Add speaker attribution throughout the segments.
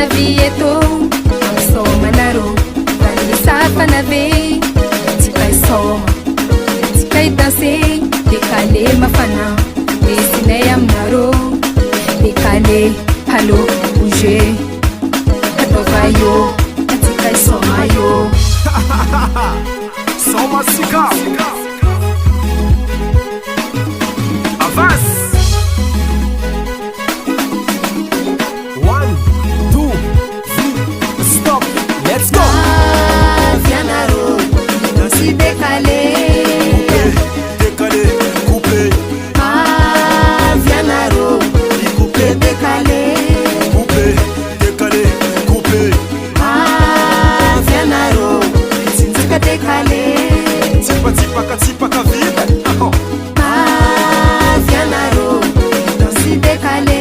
Speaker 1: vieto amsomanaro vanisafanabe tikaisoma tikaidanse dekale mafana esinay aminaro dekale halo bouge atavayo atikaisomayo
Speaker 2: Soma sika avance 1 2 3 stop let's go
Speaker 1: vianaro dansi dekale
Speaker 2: décalé coupé
Speaker 1: vianaro coupé dekale
Speaker 2: coupé décalé coupé
Speaker 1: vianaro sinzika dekale
Speaker 2: Tipaka vida
Speaker 1: vianaro dansi dekale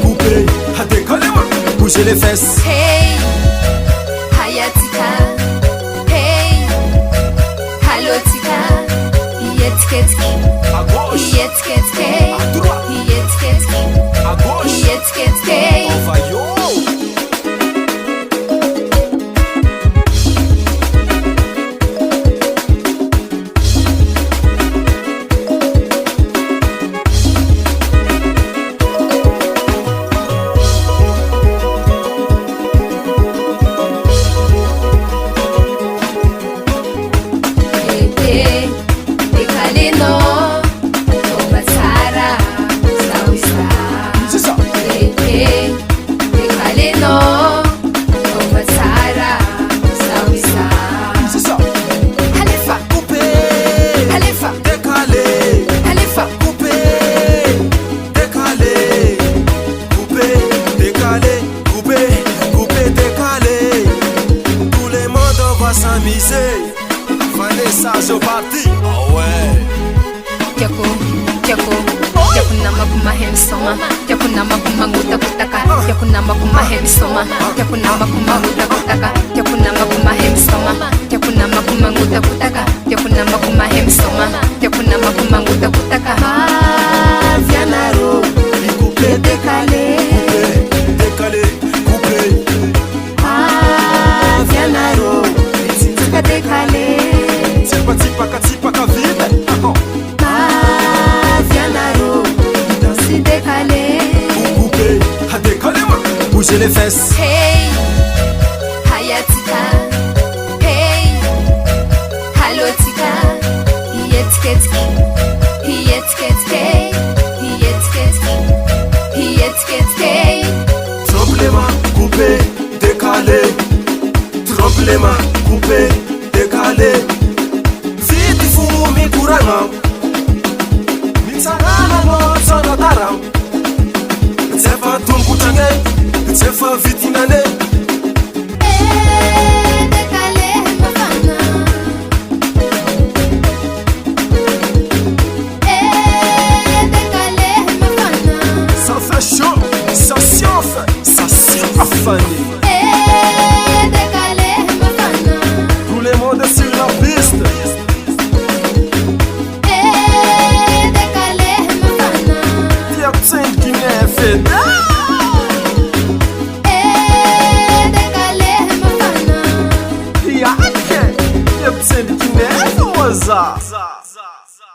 Speaker 2: coupé a décalé bouger les fesses
Speaker 1: hey hayatika hey halotika yetketki
Speaker 2: à gauche
Speaker 1: yetketke
Speaker 2: à droite
Speaker 1: yetketki
Speaker 2: à gauche
Speaker 1: yetketke
Speaker 2: on va yo Vanessa, c'est parti. Oh ouais.
Speaker 1: Kyako nama kumahem soma Kyako nama kumanguta kutaka Kyako nama kumahem soma Kyako nama kumanguta kutaka Kyako nama kumahem soma Kyako nama kumanguta kutaka Kyako nama kumahem soma Kyako nama kumanguta kutaka vianaro coupé décalé
Speaker 2: Décalé coupé
Speaker 1: vianaro sinzika dekale
Speaker 2: tipaka vida
Speaker 1: vianaro dansi dekale
Speaker 2: coupé a décalé bouger les fesses
Speaker 1: hey hayatika hey halotika yetketki yetketke yetketke
Speaker 2: Problema coupé décalé Problema coupé décalé Vite fumi kurama Mitsarana no tsonotara Tsefa tumbutange Tsefa vitinane